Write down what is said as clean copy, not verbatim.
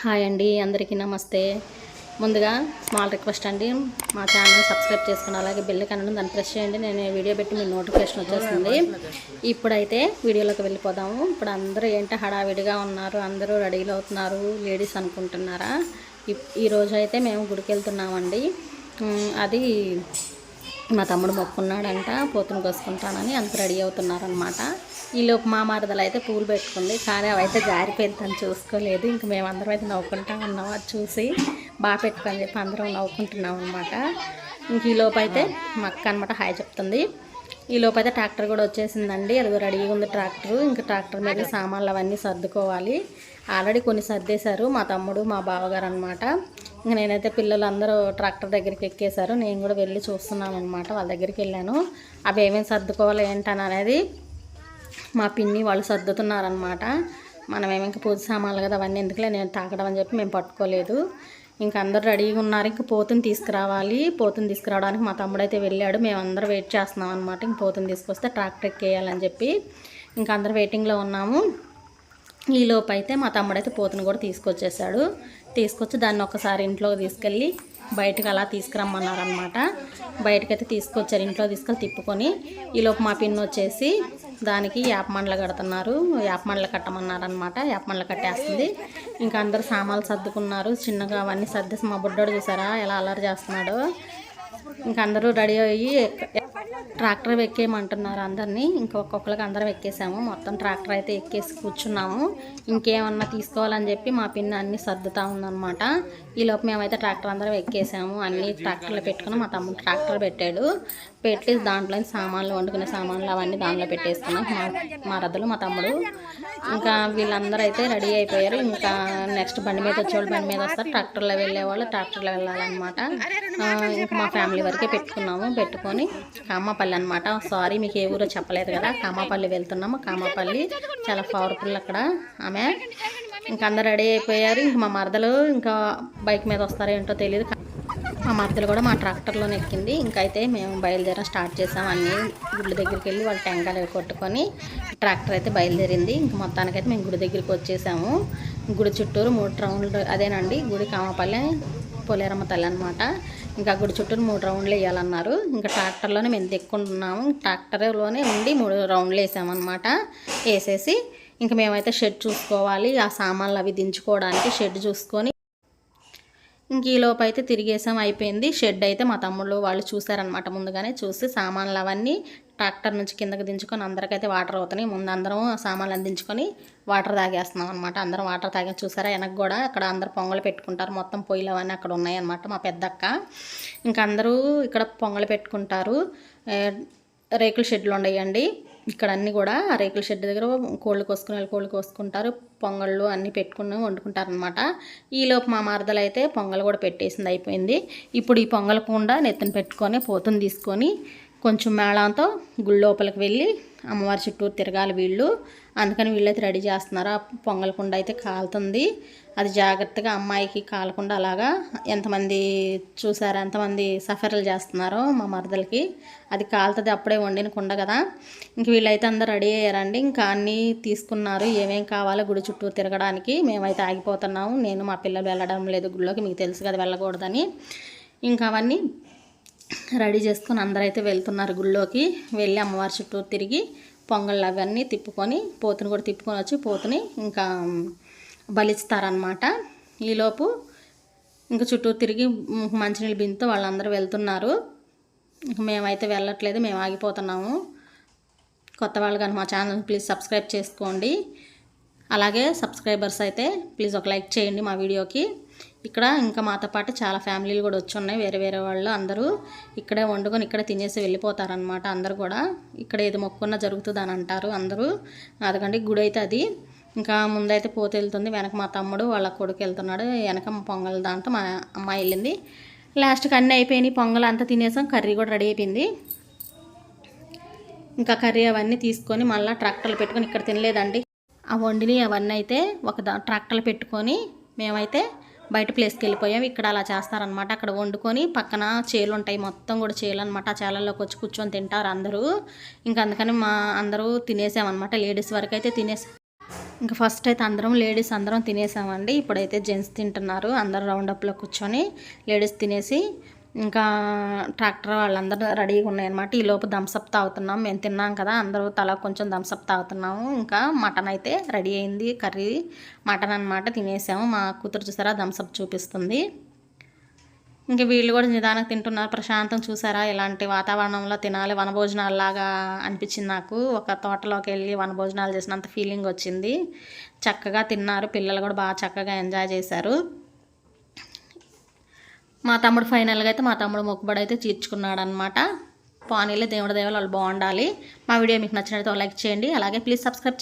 Hi అండి, అందరికీ నమస్తే. ముందుగా స్మాల్ రిక్వెస్ట్ అండి, మా ఛానల్ సబ్స్క్రైబ్ చేసుకుని అలాగే బెల్ కనడం దాన్ని ప్రెస్ చేయండి. నేను వీడియో పెట్టి మీ నోటిఫికేషన్ వచ్చేస్తుంది. ఇప్పుడైతే వీడియోలోకి వెళ్ళిపోదాము. ఇప్పుడు అందరూ ఏంటో హడావిడిగా ఉన్నారు, అందరూ రెడీలు అవుతున్నారు. లేడీస్ అనుకుంటున్నారా? ఈరోజు అయితే మేము గుడికి వెళ్తున్నామండి. అది మా తమ్ముడు మొక్కున్నాడంట, పోతును కోసుకుంటానని అంత రెడీ అవుతున్నారనమాట. ఈలోపు మా మరదలు అయితే పూలు పెట్టుకుంది, కానీ అవైతే జారిపోయింది, తను చూసుకోలేదు. ఇంక మేమందరం అయితే నవ్వుకుంటా ఉన్నాం, అది చూసి బాగా పెట్టుకొని చెప్పి అందరం నవ్వుకుంటున్నాం అనమాట. ఇంక ఈలోపు అయితే మా అక్క అనమాట హాయ్ చెప్తుంది. ఈలోపు అయితే ట్రాక్టర్ కూడా వచ్చేసిందండి, అది రెడీగా ఉంది ట్రాక్టర్. ఇంకా ట్రాక్టర్ మీద సామాన్లు అవన్నీ సర్దుకోవాలి. ఆల్రెడీ కొన్ని సర్దేశారు మా తమ్ముడు మా బావగారు అనమాట. ఇంక నేనైతే పిల్లలు అందరూ ట్రాక్టర్ దగ్గరికి ఎక్కేశారు, నేను కూడా వెళ్ళి చూస్తున్నాను అనమాట. వాళ్ళ దగ్గరికి వెళ్ళాను, అవి ఏమేమి సర్దుకోవాలి ఏంటని అనేది మా పిన్ని వాళ్ళు సర్దుతున్నారనమాట. మనమేమి ఇంకా పూజ సామాన్లు కదా, అవన్నీ ఎందుకులే నేను తాకడం అని చెప్పి మేము పట్టుకోలేదు. ఇంక అందరు రెడీగా ఉన్నారు. ఇంక పోతుని తీసుకురావాలి. పోతుని తీసుకురావడానికి మా తమ్ముడు అయితే వెళ్ళాడు, మేమందరం వెయిట్ చేస్తున్నాం అనమాట. ఇంక పోతుని తీసుకొస్తే ట్రాక్టర్ ఎక్కేయాలని చెప్పి ఇంక అందరు వెయిటింగ్లో ఉన్నాము. ఈలోపు అయితే మా తమ్ముడు అయితే పోతుని కూడా తీసుకొచ్చేసాడు. తీసుకొచ్చి దాన్ని ఒకసారి ఇంట్లోకి తీసుకెళ్ళి బయటకు అలా తీసుకురమ్మన్నారనమాట. బయటకైతే తీసుకొచ్చారు, ఇంట్లో తీసుకెళ్ళి తిప్పుకొని. ఈలోపు మా పిన్ వచ్చేసి దానికి యాపమండలు కడుతున్నారు, యాపమండలు కట్టమన్నారనమాట. యాపమండలు కట్టేస్తుంది. ఇంకా అందరు సామాన్లు సర్దుకున్నారు, చిన్నగా అవన్నీ సర్దేసి మా బుడ్డోడు చూసారా ఎలా అల్లరి చేస్తున్నాడు. ఇంక అందరూ రెడీ అయ్యి ట్రాక్టర్ ఎక్కేయమంటున్నారు అందరినీ. ఇంకా ఒక్కొక్కరికి అందరం ఎక్కేసాము. మొత్తం ట్రాక్టర్ అయితే ఎక్కేసి కూర్చున్నాము. ఇంకేమన్నా తీసుకోవాలని చెప్పి మా పిన్న అన్నీ సర్దుతా ఉందన్నమాట. ఈలోపు మేమైతే ట్రాక్టర్ అందరం ఎక్కేసాము, అన్నీ ట్రాక్టర్లో పెట్టుకుని మా తమ్ముడు ట్రాక్టర్ పెట్టాడు. పెట్టి దాంట్లో సామాన్లు, వండుకునే సామాన్లు అవన్నీ దాంట్లో పెట్టేసుకున్నాం మా రద్దలు మా తమ్ముడు. ఇంకా వీళ్ళందరూ అయితే రెడీ అయిపోయారు. ఇంకా నెక్స్ట్ బండి మీద వచ్చేవాళ్ళు బండి మీద వస్తారు, ట్రాక్టర్లో వెళ్ళేవాళ్ళు ట్రాక్టర్లో వెళ్ళాలన్నమాట. ఇంకా మా ఫ్యామిలీ వరకే పెట్టుకున్నాము. పెట్టుకొని కామాపల్లి అనమాట, సారీ మీకు ఏ ఊరో చెప్పలేదు కదా, కామాపల్లి వెళ్తున్నాము. కామాపల్లి చాలా పవర్ఫుల్ అక్కడ ఆమె. ఇంకా అందరు రెడీ అయిపోయారు. ఇంక మా మరదలు ఇంకా బైక్ మీద వస్తారో ఏంటో తెలియదు, మా మరదలు కూడా మా ట్రాక్టర్లోనే ఎక్కింది. ఇంకైతే మేము బయలుదేరడం స్టార్ట్ చేసాం. అన్నీ గుడి దగ్గరికి వెళ్ళి వాళ్ళు టెంకాయలు కొట్టుకొని ట్రాక్టర్ అయితే బయలుదేరింది. ఇంక మొత్తానికైతే మేము గుడి దగ్గరికి వచ్చేసాము. గుడి చుట్టూరు 3 రౌండ్లు, అదేనండి గుడి కామాపల్లి పోలేరమ్మ తల్లి అనమాట. ఇంకా గుడి చుట్టూరు 3 రౌండ్లు వేయాలన్నారు. ఇంకా ట్రాక్టర్లోనే మేము ఎక్కుంటున్నాము, ట్రాక్టర్లోనే ఉండి 3 రౌండ్లు వేసామన్నమాట. వేసేసి ఇంక మేమైతే షెడ్ చూసుకోవాలి, ఆ సామాన్లు అవి దించుకోవడానికి షెడ్ చూసుకొని ఇంక ఈలోపు అయితే తిరిగేసాం, అయిపోయింది. షెడ్ అయితే మా తమ్ముళ్ళు వాళ్ళు చూసారనమాట, ముందుగానే చూసి సామాన్లు అవన్నీ ట్రాక్టర్ నుంచి కిందకి దించుకొని అందరికైతే వాటర్ అవుతున్నాయి. ముందు అందరం సామాన్లు అందించుకొని వాటర్ తాగేస్తున్నాం అనమాట. అందరం వాటర్ తాగే చూసారా, వెనక్కి కూడా అక్కడ అందరు పొంగలు పెట్టుకుంటారు, మొత్తం పొయ్యిలు అవన్నీ అక్కడ ఉన్నాయన్నమాట. మా పెద్దక్క ఇంకా అందరూ ఇక్కడ పొంగలు పెట్టుకుంటారు. రేకుల షెడ్లు ఉండయండి ఇక్కడ అన్నీ కూడా. ఆ రేకుల షెడ్ దగ్గర కోళ్ళు కోసుకుంటారు, పొంగళ్ళు అన్నీ పెట్టుకుని వండుకుంటారనమాట. ఈలోపు మా మరదలు అయితే పొంగల్ కూడా పెట్టేసింది, అయిపోయింది. ఇప్పుడు ఈ పొంగల్ కుండా నెత్తిన పెట్టుకొని పోతుని తీసుకొని కొంచెం మేళంతో గుడి లోపలికి వెళ్ళి అమ్మవారి చుట్టూరు తిరగాలి వీళ్ళు. అందుకని వీళ్ళైతే రెడీ చేస్తున్నారు. ఆ పొంగల్ కుండ అయితే కాలుతుంది, అది జాగ్రత్తగా అమ్మాయికి కాలకుండా అలాగా. ఎంతమంది చూసారా, ఎంతమంది సఫర్లు చేస్తున్నారో మా మరదలకి. అది కాలుతుంది, అప్పుడే వండిన కుండ కదా. ఇంక వీళ్ళైతే అందరూ రెడీ అయ్యారండి. ఇంకా అన్నీ తీసుకున్నారు, ఏమేం కావాలో గుడి చుట్టూ తిరగడానికి. మేమైతే ఆగిపోతున్నాము, నేను మా పిల్లలు వెళ్ళడం లేదు గుడిలోకి, మీకు తెలుసు కదా వెళ్ళకూడదని. ఇంకా అవన్నీ రెడీ చేసుకొని అందరైతే వెళ్తున్నారు గుళ్ళోకి. వెళ్ళి అమ్మవారి చుట్టూ తిరిగి పొంగళ్ళు అవన్నీ తిప్పుకొని పోతుని కూడా తిప్పుకొని వచ్చి పోతుని ఇంకా బలిస్తారనమాట. ఈలోపు ఇంకా చుట్టూ తిరిగి మంచినీళ్ళు బిందుతో వాళ్ళందరూ వెళ్తున్నారు. మేమైతే వెళ్ళట్లేదు, మేము ఆగిపోతున్నాము. కొత్త వాళ్ళు కానీ మా ఛానల్ ప్లీజ్ సబ్స్క్రైబ్ చేసుకోండి. అలాగే సబ్స్క్రైబర్స్ అయితే ప్లీజ్ ఒక లైక్ చేయండి మా వీడియోకి. ఇక్కడ ఇంకా మాతో పాటు చాలా ఫ్యామిలీలు కూడా వచ్చి ఉన్నాయి, వేరే వేరే వాళ్ళు. అందరూ ఇక్కడే వండుకొని ఇక్కడే తినేసి వెళ్ళిపోతారనమాట. అందరూ కూడా ఇక్కడ ఏది మొక్కున్నా జరుగుతుంది అని అంటారు అందరూ. అదకండి గుడి అయితే అది. ఇంకా ముందైతే పోతే వెళ్తుంది, వెనక మా తమ్ముడు వాళ్ళ కొడుకు వెళ్తున్నాడు, వెనక పొంగల్ దాంట్లో మా అమ్మాయి వెళ్ళింది. లాస్ట్కి అన్నీ అయిపోయినాయి, పొంగల్ అంతా తినేసాం, కర్రీ కూడా రెడీ అయిపోయింది. ఇంకా కర్రీ అవన్నీ తీసుకొని మళ్ళీ ట్రాక్టర్లు పెట్టుకొని ఇక్కడ తినలేదండి, ఆ వండిని అవన్నీ అయితే ఒక ట్రాక్టర్లు పెట్టుకొని మేమైతే బయట ప్లేస్కి వెళ్ళిపోయాం. ఇక్కడ అలా చేస్తారనమాట, అక్కడ వండుకొని పక్కన చేలు ఉంటాయి, మొత్తం కూడా చేలు అనమాట. ఆ చేలల్లోకి వచ్చి కూర్చొని తింటారు అందరూ. ఇంకా అందుకని అందరూ తినేసామన్నమాట. లేడీస్ వరకు అయితే తినేసాం. ఇంకా ఫస్ట్ అయితే అందరం లేడీస్ అందరం తినేసామండి. ఇప్పుడైతే జెంట్స్ తింటున్నారు. అందరూ రౌండప్లో కూర్చొని లేడీస్ తినేసి ఇంకా ట్రాక్టర్ వాళ్ళందరూ రెడీగా ఉన్నాయన్నమాట. ఈలోపు థమ్సప్ తాగుతున్నాం. మేము తిన్నాం కదా, అందరూ తల కొంచెం థమ్సప్ తాగుతున్నాము. ఇంకా మటన్ అయితే రెడీ అయింది, కర్రీ మటన్ అనమాట. తినేసాము. మా కూతురు చూసారా థమ్సప్ చూపిస్తుంది. ఇంకా వీళ్ళు కూడా నిదానంగా తింటున్నారు, ప్రశాంతం. చూసారా ఇలాంటి వాతావరణంలో తినాలి, వనభోజనాల్లాగా అనిపించింది నాకు. ఒక తోటలోకి వెళ్ళి వనభోజనాలు చేసినంత ఫీలింగ్ వచ్చింది. చక్కగా తిన్నారు, పిల్లలు కూడా బాగా చక్కగా ఎంజాయ్ చేశారు. మా తమ్ముడు ఫైనల్గా అయితే మా తమ్ముడు మొక్కుబడి అయితే తీర్చుకున్నాడు అనమాట. పానీలే దేవుడి దేవాలు వాళ్ళు బాగుండాలి. మా వీడియో మీకు నచ్చినట్లయితే లైక్ చేయండి, అలాగే ప్లీజ్ సబ్స్క్రైబ్ చేయండి.